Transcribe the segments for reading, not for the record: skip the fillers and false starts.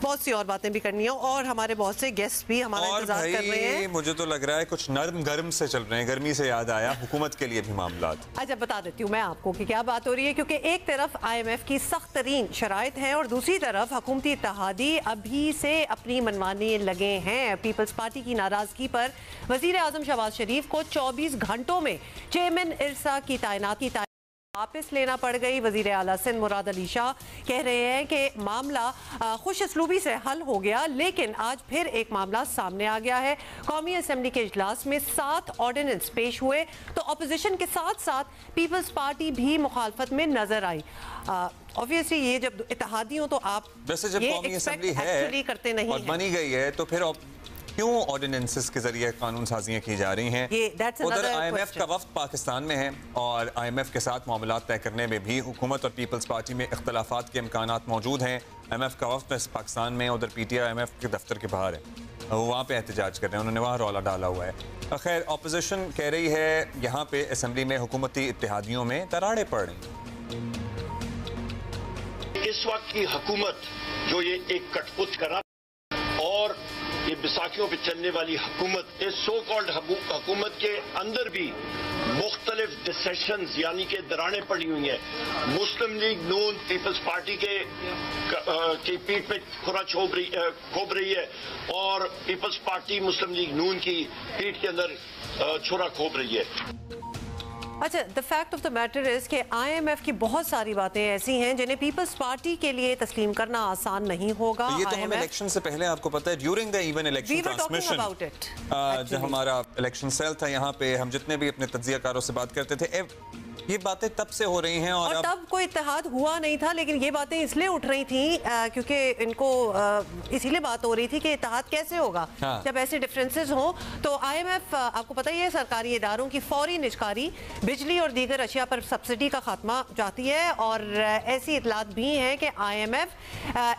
बहुत सी और बातें भी करनी है और हमारे बहुत से गेस्ट भी हमारा इंतजार कर रहे हैं। मुझे तो लग रहा है कुछ नरम गर्म से चल रहे हैं। गर्मी से याद आया हुकूमत के लिए भी मामला। अच्छा, बता देती हूँ मैं आपको कि क्या बात हो रही है, क्योंकि एक तरफ IMF की सख्त तरीन शराइत हैं और दूसरी तरफ हुकूमती इत्तेहादी अभी से अपनी मनमानी लगे हैं। पीपल्स पार्टी की नाराजगी पर वजीर आजम शहबाज शरीफ को 24 घंटों में चेयरमैन इरसा की तैनाती वापस लेना पड़ गई। वजीर आला सिंध मुराद अली शाह कह रहे हैं कि मामला खुश असलूबी से हल हो गया, लेकिन आज फिर एक मामला सामने आ गया है। कौमी असम्बली के इजलास में 7 ऑर्डिनेंस पेश हुए तो अपोजिशन के साथ साथ पीपल्स पार्टी भी मुखालफत में नजर आई। ऑब्वियसली ये जब इत्तेहादी हो तो आप वैसे जब कौमी असम्बली है करते नहीं और बनी गई है तो फिर क्यों ऑर्डिनेंसेस के जरिए कानून साजियां की जा रही हैं? उधर IMF का वफ्द पाकिस्तान में है और IMF के साथ मामला तय करने में भी हुकूमत और पीपल्स पार्टी में इख्तलाफात के इम्कानात मौजूद हैं। IMF का वफ्द पाकिस्तान में, उधर PTI IMF के दफ्तर के बाहर है, वो वहाँ पे एहतजाज कर रहे हैं, उन्होंने वहाँ रौला डाला हुआ है। खैर, अपोजिशन कह रही है यहाँ पे असम्बली में हुकूमती इत्तेहादियों में दरारें पड़ रही हैं। इस वक्त की हुकूमत जो ये एक कठपुत करा और ये बैसाखियों पे चलने वाली हुकूमत, इस सो कॉल्ड हुकूमत के अंदर भी मुख्तलिफ डिसेशंस यानी कि दरारें पड़ी हुई हैं। मुस्लिम लीग नून पीपल्स पार्टी की पीठ पे खुरा खोब रही है और पीपल्स पार्टी मुस्लिम लीग नून की पीठ के अंदर छुरा खोब रही है। अच्छा, the fact of the matter is कि IMF की बहुत सारी बातें ऐसी हैं जिन्हें पीपल्स पार्टी के लिए तस्लीम करना आसान नहीं होगा। तो ये तो हम इलेक्शन से पहले, आपको पता है, during the even election transmission, जब हमारा इलेक्शन सेल था यहाँ पे, हम जितने भी अपने तज्जियाकारों से बात करते थे, ये बातें तब से हो रही हैं और तब कोई इत्तेहाद हुआ नहीं था, लेकिन ये बातें इसलिए उठ रही थी क्योंकि इनको इसीलिए बात हो रही थी कि इत्तेहाद कैसे होगा जब ऐसे डिफरेंसेस हो। तो IMF, आपको पता ही है, सरकारी इदारों की फौरी निजकारी, बिजली और दीगर अशिया पर सब्सिडी का खात्मा चाहती है और ऐसी इतलात भी हैं कि IMF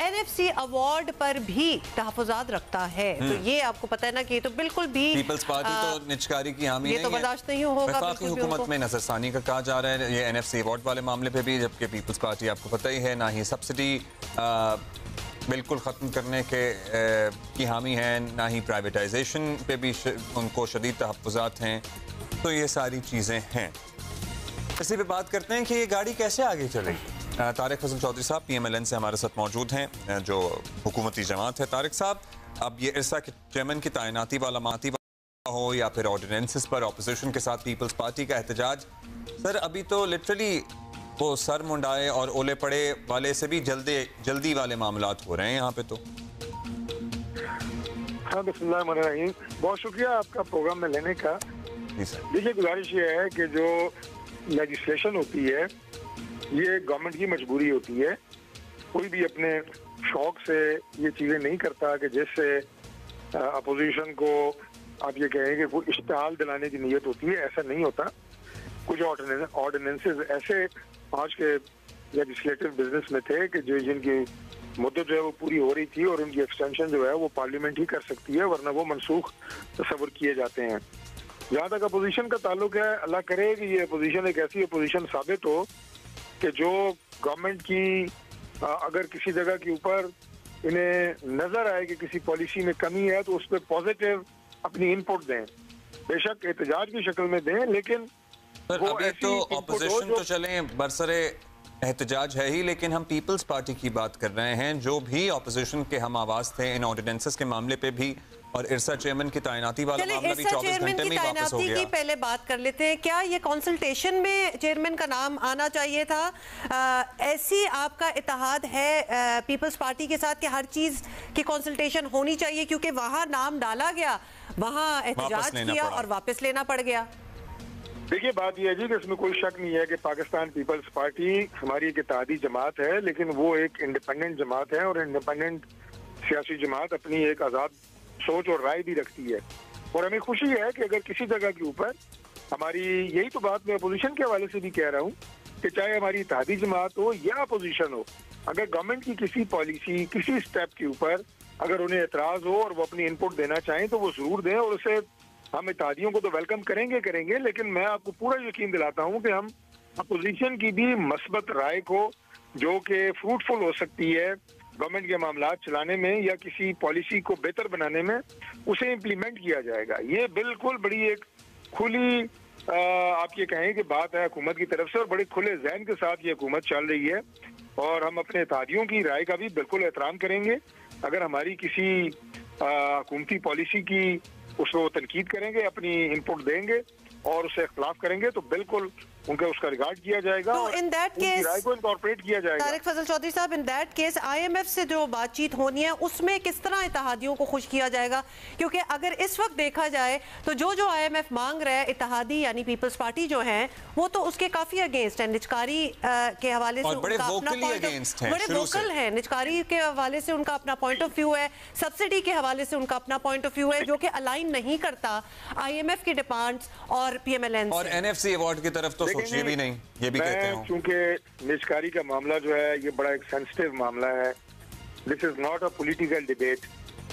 NFC अवार्ड पर भी तहफ़्फ़ुज़ात रखता है। तो ये आपको पता है ना कि ये तो बिल्कुल भी पीपल्स पार्टी तो निजकारी की हामी ये तो बर्दाश्त नहीं होगा। वफाकी हुकूमत में नजरसानी का कहा जा रहा है ये NFC अवार्ड वाले मामले पे भी, जबकि पीपल्स पार्टी आपको पता ही है ना ही सब्सिडी बिल्कुल ख़त्म करने के की हामी है, ना ही प्राइवेटाइजेशन पे भी उनको शदीद तहफ़्फ़ुज़ात हैं। तो ये सारी चीज़ें हैं। इसी पे बात करते हैं कि ये गाड़ी कैसे आगे चलेगी। तारिक फजल चौधरी साहब PMLN से हमारे साथ मौजूद हैं, जो हुकूमती जमात है। तारिक साहब, अब ये इरसा के चेयरमैन की तैनाती वाला हो या फिर ऑर्डिनेंसेस पर अपोजिशन के साथ पीपल्स पार्टी का एहतजाज, सर अभी तो लिटरली वो सर मुंडाए और ओले पड़े वाले से भी जल्दी वाले मामलात हो रहे हैं यहाँ पे तो। हाँ, बिस्मिल्लाहिर्रहमानिर्रहीम, बहुत शुक्रिया आपका प्रोग्राम में लेने का। देखिए, गुजारिश ये है कि जो लेजिस्लेशन होती है ये गवर्नमेंट की मजबूरी होती है। कोई भी अपने शौक से ये चीज़ें नहीं करता कि जिससे अपोजिशन को आप ये कहें कि कोई इश्तिहाल दिलाने की नीयत होती है, ऐसा नहीं होता। कुछ ऑर्डिनेंसेस ऐसे आज के लेजिस्लेटिव बिजनेस में थे कि जो जिनकी मुद्दत जो है वो पूरी हो रही थी और उनकी एक्सटेंशन जो है वो पार्लियामेंट ही कर सकती है, वरना वो मनसूख तस्वर किए जाते हैं। जहाँ तक अपोजिशन का ताल्लुक है, अल्लाह करे कि ये अपोजिशन एक ऐसी अपोजिशन साबित हो कि जो गवर्नमेंट की अगर किसी जगह के ऊपर इन्हें नजर आए कि किसी पॉलिसी में कमी है तो उस पर पॉजिटिव अपनी इनपुट दें, बेशक एहतजाज की शक्ल में दें, लेकिन अभी तो अपोजिशन तो चले बरसरे एहतजाज है ही, लेकिन हम पीपल्स पार्टी की बात कर रहे हैं जो भी अपोजिशन के हम आवाज थे इन ऑर्डिनेंसेस के मामले पे भी, और इरसा चेयरमैन की तैनाती वाला मामला भी 24 घंटे में वापस हो गया। की पहले बात कर लेते हैं, क्या ये कंसल्टेशन में चेयरमैन का नाम आना चाहिए था? ऐसी आपका इत्तेहाद है पीपल्स पार्टी के साथ कि हर चीज की कंसल्टेशन होनी चाहिए, क्योंकि वहां नाम डाला गया, वहां एहतजाज किया और वापस लेना पड़ गया। देखिए, बात यह है जी कि इसमें कोई शक नहीं है कि पाकिस्तान पीपल्स पार्टी हमारी एक इत्तेहादी जमात है, लेकिन वो एक इंडिपेंडेंट जमात है और इंडिपेंडेंट सियासी जमात अपनी एक आज़ाद सोच और राय भी रखती है। और हमें खुशी है कि अगर किसी जगह के ऊपर हमारी, यही तो बात मैं अपोजिशन के हवाले से भी कह रहा हूँ कि चाहे हमारी इत्तेहादी जमात हो या अपोजिशन हो, अगर गवर्नमेंट की किसी पॉलिसी, किसी स्टेप के ऊपर अगर उन्हें एतराज़ हो और वो अपनी इनपुट देना चाहें तो वो ज़रूर दें, और उसे हम इत्तेहादियों को तो वेलकम करेंगे, लेकिन मैं आपको पूरा यकीन दिलाता हूँ कि हम अपोजिशन की भी मस्बत राय को, जो कि फ्रूटफुल हो सकती है, गवर्नमेंट के मामला चलाने में या किसी पॉलिसी को बेहतर बनाने में उसे इम्प्लीमेंट किया जाएगा। ये बिल्कुल बड़ी एक खुली आप ये कहें कि बात है हुकूमत की तरफ से, और बड़े खुले जहन के साथ ये हुकूमत चल रही है। और हम अपने इत्तेहादियों की राय का भी बिल्कुल एहतराम करेंगे। अगर हमारी किसी हुकूमती पॉलिसी की उसको तनकीद करेंगे, अपनी इनपुट देंगे और उससे इख्तिलाफ करेंगे तो बिल्कुल उनका उसका रिगार्ड किया जाएगा। तो इन दैट केस राय को इनकॉर्पोरेट किया जाएगा। तारिक फजल चौधरी साहब, इन दैट केस IMF से जो बातचीत होनी है उसमें किस तरह इत्तेहादियों को खुश किया जाएगा? क्योंकि अगर इस वक्त देखा जाए तो जो IMF मांग रहा है, इत्तेहादी यानी पीपल्स पार्टी जो है वो तो उसके काफी अगेंस्ट है। निजकारी के हवाले से बड़े उनका अपना बड़े वोकल है। निजकारी के हवाले से उनका अपना पॉइंट ऑफ व्यू है, सब्सिडी के हवाले से उनका अपना पॉइंट ऑफ व्यू है जो कि अलाइन नहीं करता IMF की डिमांड्स और PMLN और NFC अवार्ड की तरफ तो सोचिए भी नहीं, ये भी कहते हैं। चूंकि निजकारी का मामला जो है ये बड़ा एक सेंसिटिव मामला है, this is not a political debate,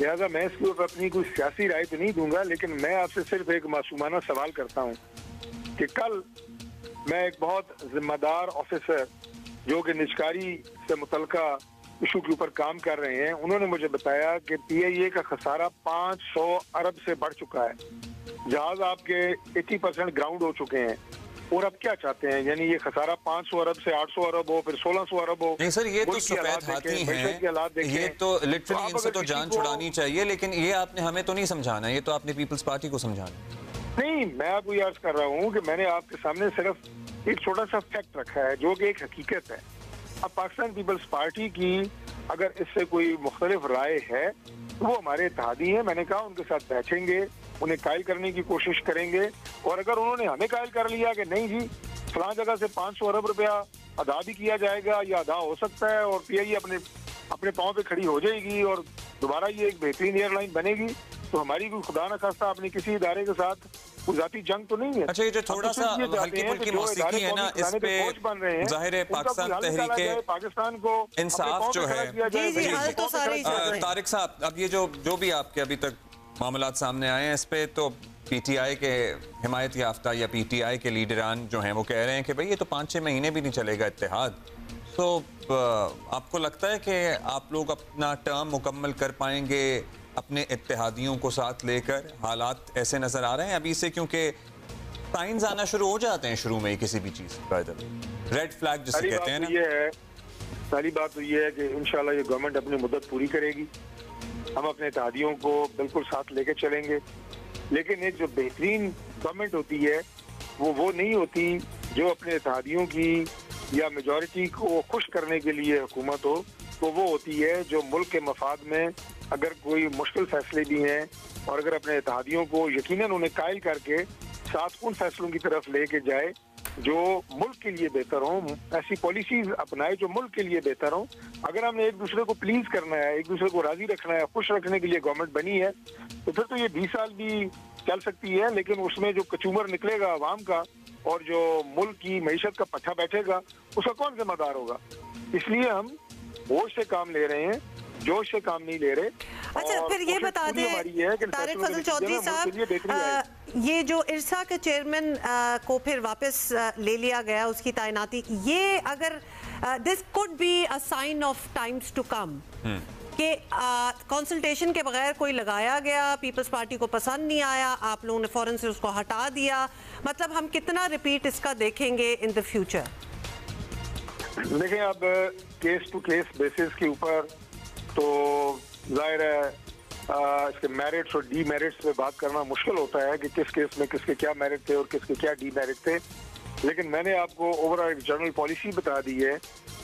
लिहाजा मैं इसके ऊपर अपनी कोई सियासी राय तो नहीं दूंगा। लेकिन मैं आपसे सिर्फ एक मासूमाना सवाल करता हूँ कि कल मैं एक बहुत जिम्मेदार ऑफिसर जो कि निजकारी से मुतल्लिका इशू के ऊपर काम कर रहे हैं, उन्होंने मुझे बताया कि PIA का खसारा 500 अरब से बढ़ चुका है। जहाज आपके 80% ग्राउंड हो चुके हैं और अब क्या चाहते हैं, यानी ये खसारा 500 अरब से 800 अरब हो, फिर 1600 अरब हो। नहीं सर, ये तो सफेद हाथी हैं, ये तो लिटरली इनसे तो जान छुड़ानी चाहिए। लेकिन ये आपने हमें तो नहीं समझाना, ये तो आपने पीपल्स पार्टी को समझाना। नहीं, मैं आपको याद कर रहा हूँ कि मैंने आपके सामने सिर्फ एक छोटा सा फैक्ट रखा है जो कि एक हकीकत है। अब पाकिस्तान पीपल्स पार्टी की अगर इससे कोई मुख्तलिफ राय है तो वो हमारे इत्तेहादी हैं। मैंने कहा उनके साथ बैठेंगे, उन्हें कायल करने की कोशिश करेंगे, और अगर उन्होंने हमें कायल कर लिया कि नहीं जी फलां जगह से 500 अरब रुपया अदा भी किया जाएगा या अदा हो सकता है और PIA अपने पाँव पे खड़ी हो जाएगी और दोबारा ये एक बेहतरीन एयरलाइन बनेगी, तो हमारी कोई खुदा न खास्ता अपने किसी इदारे के साथ कोई जाती जंग तो नहीं है। अच्छा, ये जो थोड़ा सा हल्की फुल्की मौसीकी है ना, इस पे जाहिर है पाकिस्तान तहरीके पाकिस्तान को इंसाफ जो है। तारिक साहब, अब ये जो भी आपके अभी तक मामलात सामने आए हैं, इस पे तो PTI के हिमायत याफ्ता या PTI के लीडरान जो हैं वो कह रहे हैं कि भाई ये तो 5-6 महीने भी नहीं चलेगा इत्तेहाद। तो आपको लगता है कि आप लोग अपना टर्म मुकम्मल कर पाएंगे अपने इत्तेहादियों को साथ लेकर? हालात ऐसे नजर आ रहे हैं अभी से, क्योंकि साइंस आना शुरू हो जाते हैं शुरू में ही किसी भी चीज का, रेड फ्लैग जिसे कहते हैं ना। पहली बात तो ये है कि इंशाल्लाह ये गवर्नमेंट अपनी मुद्दत पूरी करेगी, हम अपने इत्तेहादियों को बिल्कुल साथ लेके चलेंगे। लेकिन एक जो बेहतरीन गवर्नमेंट होती है वो नहीं होती जो अपने इत्तेहादियों की या मेजॉरिटी को खुश करने के लिए हुकूमत हो, तो वो होती है जो मुल्क के मफाद में अगर कोई मुश्किल फैसले भी हैं और अगर अपने इत्तेहादियों को यकीनन उन्हें कायल करके साथ उन फैसलों की तरफ लेके जाए जो मुल्क के लिए बेहतर हों, ऐसी पॉलिसीज अपनाए जो मुल्क के लिए बेहतर हों। अगर हमने एक दूसरे को प्लीज करना है, एक दूसरे को राजी रखना है, खुश रखने के लिए गवर्नमेंट बनी है, तो फिर तो ये 20 साल भी चल सकती है। लेकिन उसमें जो कचूमर निकलेगा आवाम का और जो मुल्क की मईशत का पट्टा बैठेगा उसका कौन जिम्मेदार होगा? इसलिए हम होश से काम ले रहे हैं, जोश से काम नहीं ले रहे। अच्छा, फिर ये बता दें तारिक फजल चौधरी साहब, ये जो इरसा के चेयरमैन को फिर वापस ले लिया गया, उसकी तैनाती, ये अगर this could be a sign of times to come कि कंसल्टेशन के बगैर कोई लगाया गया, पीपल्स पार्टी को पसंद नहीं आया, आप लोगों ने फौरन से उसको हटा दिया, मतलब हम कितना रिपीट इसका देखेंगे इन द फ्यूचर? देखें, अब केस टू केस बेसिस के ऊपर तो जाहिर है इसके मेरिट्स और डीमेरिट्स पे बात करना मुश्किल होता है कि किस केस में किसके क्या मेरिट थे और किसके क्या डीमेरिट थे। लेकिन मैंने आपको ओवरऑल एक जनरल पॉलिसी बता दी है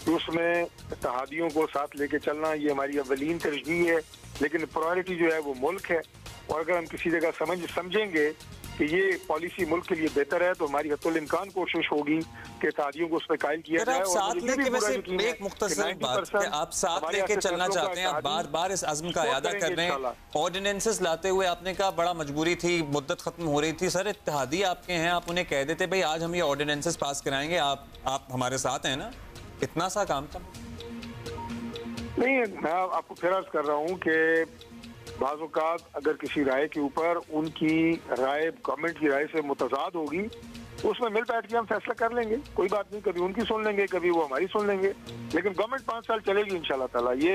कि उसमें इत्तेहादियों को साथ लेके चलना ये हमारी अव्वलीन तरजीह है, लेकिन प्रायोरिटी जो है वो मुल्क है। और अगर हम किसी जगह समझेंगे कि ये पॉलिसी मुल्क के लिए बेहतर है तो हमारी हत्तुल इम्कान कोशिश होगी कि इत्तेहादियों को उस पर कायल किया जाए। आप साथ लेके वैसे एक मुख्तसर बात कि आप साथ लेके चलना चाहते हैं, आप बार बार इस अज़्म का इयादा कर रहे हैं। ऑर्डिनेंसेस लाते हुए आपने कहा बड़ा मजबूरी थी, मुद्दत खत्म हो रही थी। सर, इत्तेहादी आपके हैं, आप उन्हें कह देते भाई आज हम ये ऑर्डिनेंसेस पास कराएंगे, आप हमारे साथ हैं ना, इतना सा काम था। नहीं, मैं आपको फिर अर्ज कर रहा हूँ कि बाज़ औक़ात अगर किसी राय के ऊपर उनकी राय गवर्नमेंट की राय से मुतज़ाद होगी उसमें मिल बैठ के हम फैसला कर लेंगे, कोई बात नहीं, कभी उनकी सुन लेंगे, कभी वो हमारी सुन लेंगे, लेकिन गवर्नमेंट 5 साल चलेगी इंशाल्लाह ताला। ये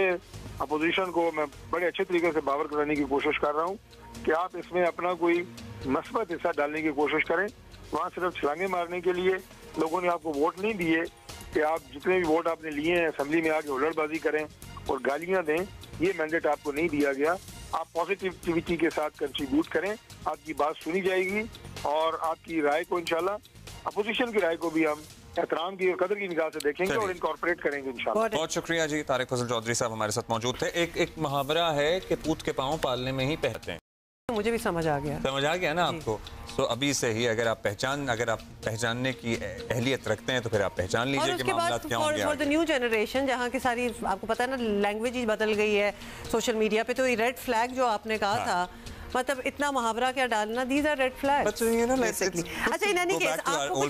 अपोजिशन को मैं बड़े अच्छे तरीके से बावर कराने की कोशिश कर रहा हूँ कि आप इसमें अपना कोई मस्बत हिस्सा डालने की कोशिश करें। वहाँ सिर्फ छलांगे मारने के लिए लोगों ने आपको वोट नहीं दिए कि आप जितने भी वोट आपने लिए हैं असेंबली में आके हुल्लड़बाजी करें और गालियाँ दें, ये मैंडेट आपको नहीं दिया गया। आप पॉजिटिविटी के साथ कंट्रीब्यूट करें, आपकी बात सुनी जाएगी और आपकी राय को इंशाल्लाह, अपोजिशन की राय को भी हम एहतराम की और कदर की निगाह से देखेंगे और इनकॉर्पोरेट करेंगे इंशाल्लाह। बहुत शुक्रिया जी। तारिक फजल चौधरी साहब हमारे साथ मौजूद थे। एक मुहावरा है कि पूत के पाँव पालने में ही पहनते हैं। मुझे भी समझ आ गया ना आपको। तो अभी से ही अगर आप पहचानने की अहलियत रखते हैं तो फिर आप पहचान लीजिए कि मामलात क्या होंगे। फॉर द न्यू जनरेशन जहाँ की सारी आपको पता है ना लैंग्वेज ही बदल गई है सोशल मीडिया पे, तो ये रेड फ्लैग जो आपने कहा था, मतलब इतना मुहावरा क्या डालना, दीज आर रेड फ्लैग। अच्छा इन एनी केस आपको